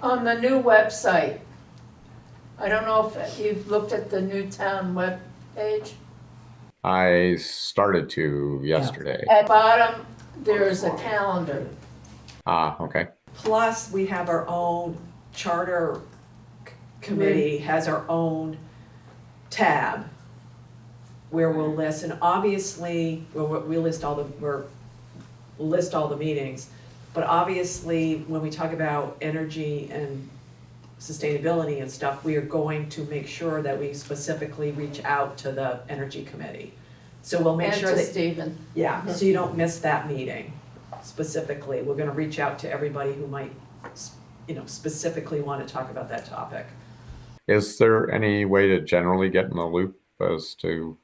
On the new website, I don't know if you've looked at the new town web page. I started to yesterday. At the bottom, there's a calendar. Okay. Plus, we have our own charter committee has our own tab where we'll list, and obviously, we'll list all the meetings, but obviously, when we talk about energy and sustainability and stuff, we are going to make sure that we specifically reach out to the energy committee. So we'll make sure And that. to Stephen. Yeah, so you don't miss that meeting specifically. We're gonna reach out to everybody who might, specifically want to talk about that topic. Is there any way to generally get in the loop as to,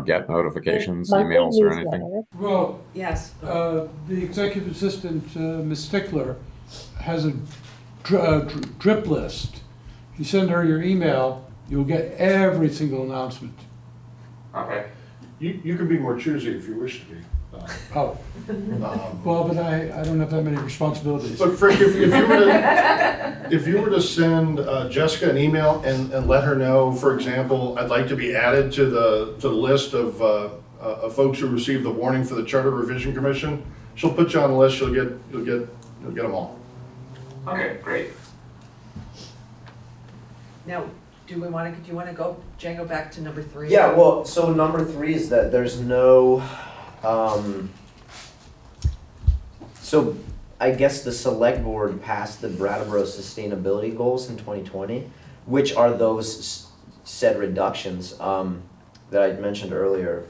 get notifications, emails, or anything? Well, Yes. the executive assistant, Ms. Stickler, has a drip list. If you send her your email, you'll get every single announcement. Okay. You can be more choosy if you wish to be. Oh, well, but I don't have that many responsibilities. Look, Frank, if you were to send Jessica an email and let her know, for example, I'd like to be added to the list of folks who received the warning for the Charter Revision Commission, she'll put you on the list. You'll get them all. Okay, great. Now, do you want to go, Django, back to number 3? Yeah, well, so number 3 is that there's no, so I guess the select board passed the Brattleboro sustainability goals in 2020, which are those said reductions that I mentioned earlier,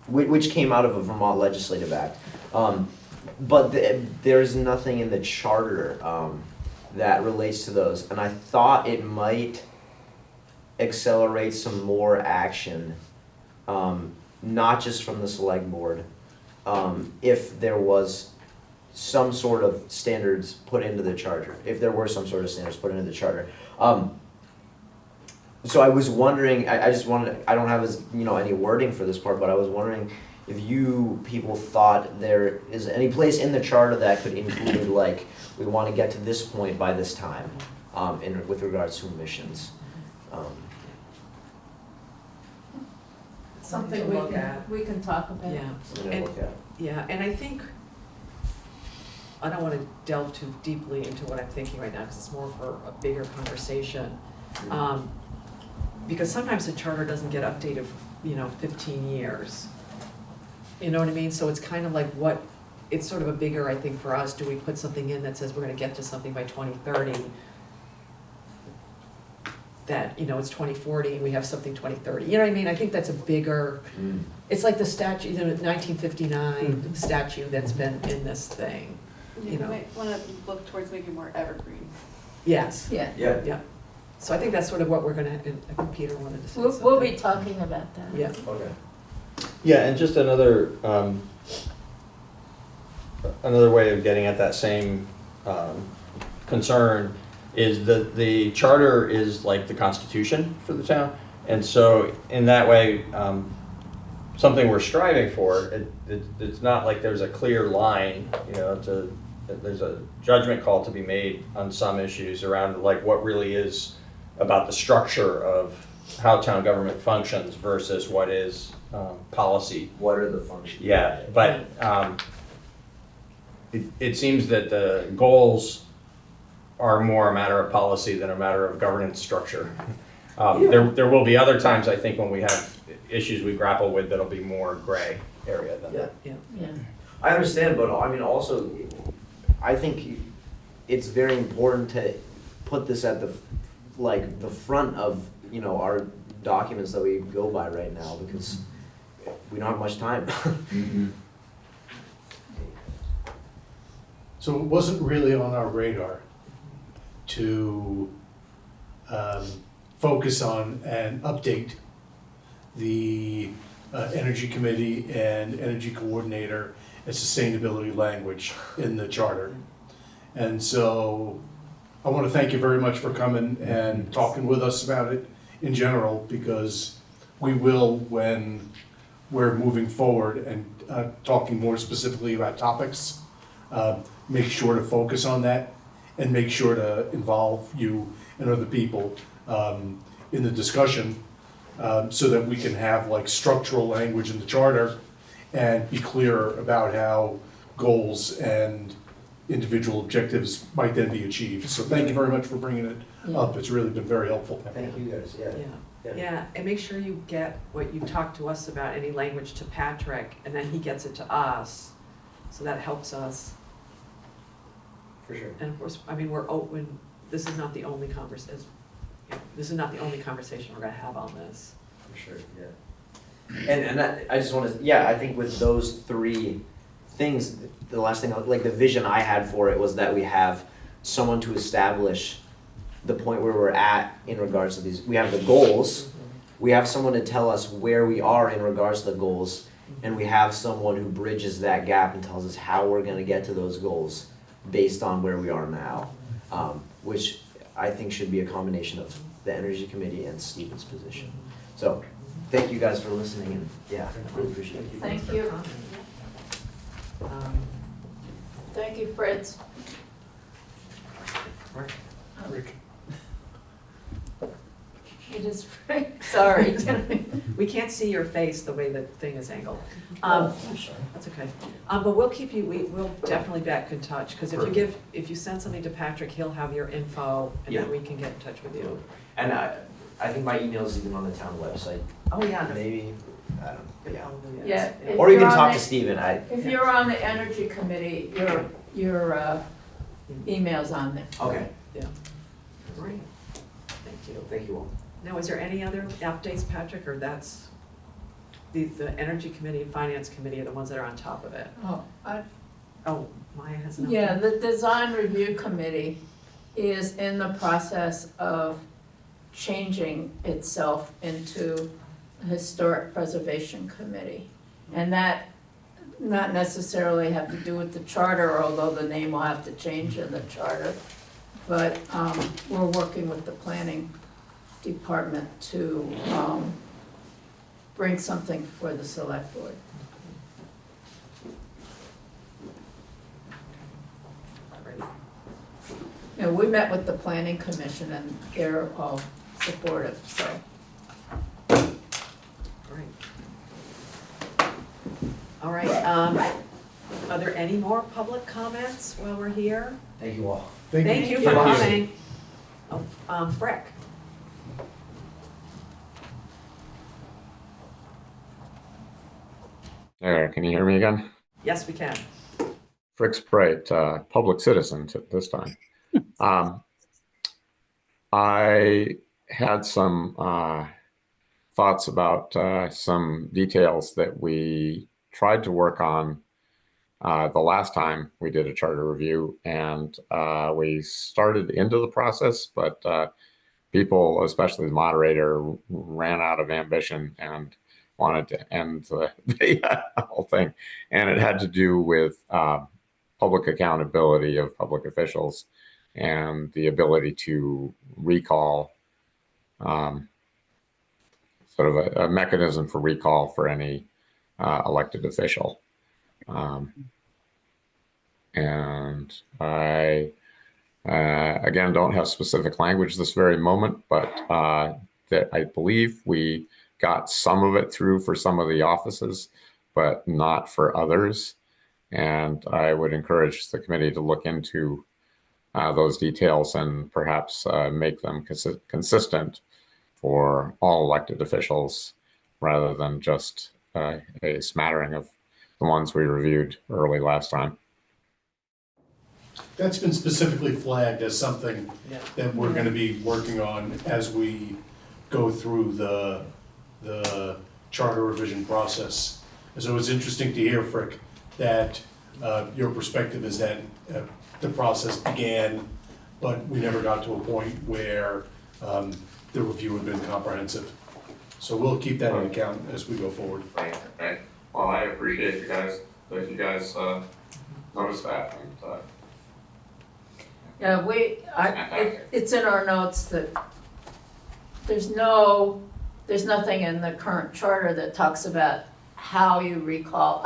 which came out of a Vermont legislative act. But there's nothing in the charter that relates to those, and I thought it might accelerate some more action, not just from the select board, if there was some sort of standards put into the charter, if there were some sort of standards put into the charter. So I was wondering, I don't have any wording for this part, but I was wondering if you people thought there is any place in the charter that could include, like, we want to get to this point by this time, with regards to emissions. Something to look at. we can talk about. Yeah. Something to And- look at. Yeah, and I think, I don't want to delve too deeply into what I'm thinking right now, because it's more for a bigger conversation. Because sometimes the charter doesn't get updated for, 15 years. You know what I mean? So it's kind of like it's sort of a bigger, I think, for us, do we put something in that says we're gonna get to something by 2030? That, it's 2040 and we have something 2030, you know what I mean? I think that's a bigger, it's like the statute, the 1959 statute that's been in this thing, You might wanna look towards making more evergreen. Yes, Yeah, Yeah, so I think that's sort of what we're gonna, and I think Peter wanted to say something. we'll be talking about that. Yeah, okay. Yeah, and just another way of getting at that same concern is that the charter is like the constitution for the town. And so in that way, something we're striving for, it's not like there's a clear line, there's a judgment call to be made on some issues around like what really is about the structure of how town government functions versus what is policy. What are the functions? Yeah, but it seems that the goals are more a matter of policy than a matter of governance structure. There will be other times, I think, when we have issues we grapple with that'll be more gray area than that. yeah. Yeah. I understand, but I mean, also, I think it's very important to put this at the front of, our documents that we go by right now, because we don't have much time. So it wasn't really on our radar to focus on and update the Energy Committee and Energy Coordinator and sustainability language in the charter. And so I want to thank you very much for coming and talking with us about it in general, because we will, when we're moving forward and talking more specifically about topics, make sure to focus on that and make sure to involve you and other people in the discussion, so that we can have like structural language in the charter and be clearer about how goals and individual objectives might then be achieved. So thank you very much for bringing it up. It's really been very helpful. Thank you guys, yeah. Yeah, and make sure you get what you talked to us about, any language to Patrick, and then he gets it to us, so that helps us. For sure. And of course, I mean, we're open, this is not the only conversation we're gonna have on this. For sure, yeah. And that, I just want to, yeah, I think with those three things, the last thing, like the vision I had for it was that we have someone to establish the point where we're at in regards to these. We have the goals, we have someone to tell us where we are in regards to the goals, and we have someone who bridges that gap and tells us how we're gonna get to those goals based on where we are now, which I think should be a combination of the Energy Committee and Stephen's position. So, thank you guys for listening, and yeah, I really appreciate it. Thank you. Um, Thank you, Fritz. Rick. It is Rick, sorry. We can't see your face the way the thing is angled. I'm sorry. That's okay. But we'll keep you, we'll definitely back in touch, because if you send something to Patrick, he'll have your info, and then Yeah. we can get in touch with you. And I think my email is even on the town website, Oh, yeah. maybe, I don't know, It yeah. probably is. Yeah, if Or you you're can on talk the- to Stephen, If you're on the Energy Committee, your email's on there. okay, Great. Thank you. thank you all. Now, is there any other updates, Patrick, or that's, the Energy Committee and Finance Committee are the ones that are on top of it? Oh, Maya has an update? Yeah, the Design Review Committee is in the process of changing itself into a Historic Preservation Committee. And that not necessarily have to do with the charter, although the name will have to change in the charter. But we're working with the planning department to bring something for the select board. Great. You know, we met with the planning commission and they're all supportive, so. Great. All right, are there any more public comments while we're here? Thank you all. Thank you for Thank you. coming. Oh, Frick. There, can you hear me again? Yes, we can. Frick Sprite, public citizen this time. I had some thoughts about some details that we tried to work on the last time we did a charter review, and we started into the process, but people, especially the moderator, ran out of ambition and wanted to end the whole thing. And it had to do with public accountability of public officials and the ability to recall, sort of a mechanism for recall for any elected official. And I, again, don't have specific language this very moment, but that I believe we got some of it through for some of the offices, but not for others. And I would encourage the committee to look into those details and perhaps make them consistent for all elected officials rather than just a smattering of the ones we reviewed early last time. That's been specifically flagged as something Yeah. that we're gonna be working on as we go through the charter revision process. And so it's interesting to hear, Frick, that your perspective is that the process began, but we never got to a point where the review had been comprehensive. So we'll keep that in account as we go forward. Right, right. Well, I appreciate you guys, that you guys noticed that. And, Yeah, it's in our notes that there's nothing in the current charter that talks about how you recall,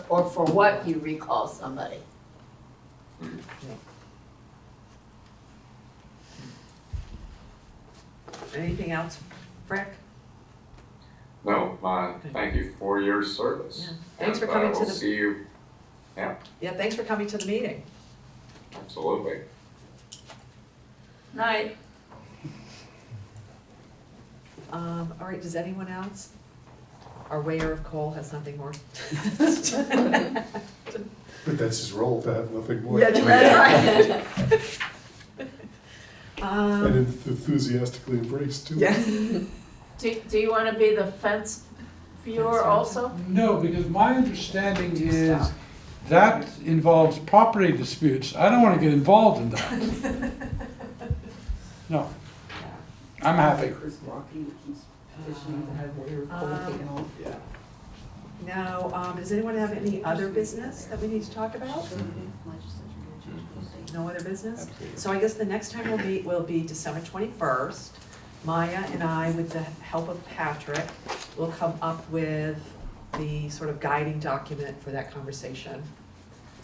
or for what you recall somebody. Anything else, Frick? No, thank you for your service. Yeah. Thanks for And, coming to we'll the- see you. Yeah, Yeah, thanks for coming to the meeting. absolutely. Night. All right, does anyone else? Our weigher of coal has nothing more. But that's his role, to have nothing more. Yeah, right. And enthusiastically embraced too. Yeah. Do you wanna be the fence viewer also? No, because my understanding is Stop. that involves property disputes. I don't want to get involved in that. No, I'm happy. Chris Rocky, which is petitioning to have Warrior Cole taken off. Yeah. Now, does anyone have any other business that we need to talk about? No other business? So I guess the next time we'll meet will be December 21st. Maya and I, with the help of Patrick, will come up with the sort of guiding document for that conversation.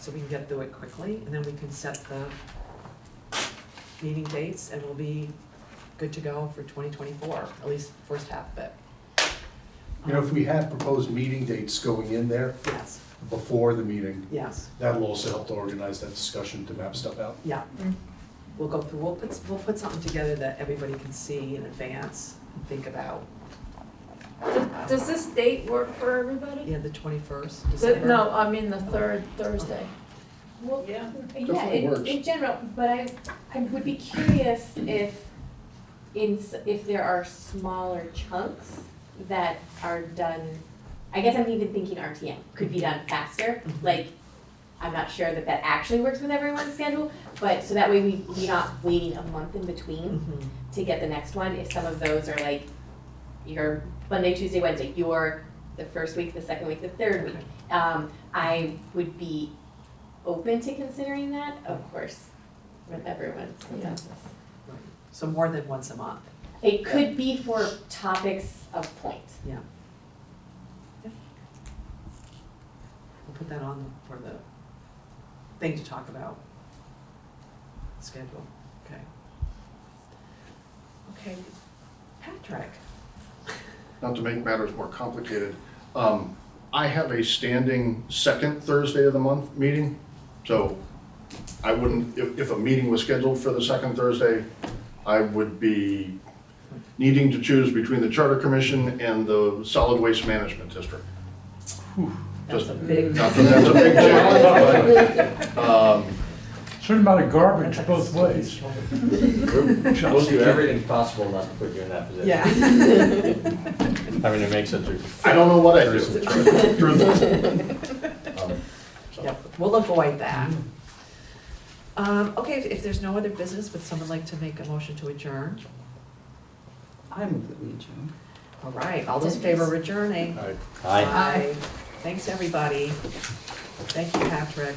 So we can get through it quickly, and then we can set the meeting dates, and we'll be good to go for 2024, at least first half of it. You know, if we have proposed meeting dates going in there Yes, before the meeting, yes, that'll also help to organize that discussion to map stuff out. yeah. We'll go through, we'll put something together that everybody can see in advance and think about. Does this date work for everybody? Yeah, the 21st December. No, I mean the third Thursday. Well, Yeah. yeah, Definitely works. in general, but I would be curious if there are smaller chunks that are done, I guess I'm even thinking RTM, could be done faster, like, I'm not sure that that actually works with everyone's schedule, but, so that way we're not waiting a month in between Mhm. to get the next one, if some of those are like, your Monday, Tuesday, Wednesday, your, the first week, the second week, the third week. I would be open to considering that, of course, with everyone's consensus. Right. So more than once a month. It could be for topics of point. Yeah. We'll put that on for the thing to talk about. Schedule, okay. Okay, Patrick. Not to make matters more complicated, I have a standing second Thursday of the month meeting. So I wouldn't, if a meeting was scheduled for the second Thursday, I would be needing to choose between the Charter Commission and the Solid Waste Management District. That's a big. Not that that's a big challenge, but, Certain amount of garbage both ways. We'll do everything possible not to put you in that position. Yeah. Having to make such a. I don't know what I do. Truthfully. So. Yeah, we'll avoid that. Okay, if there's no other business, would someone like to make a motion to adjourn? I move that we adjourn. All right, all those in favor of adjourning? Hi. Aye. Thanks, everybody. Thank you, Patrick.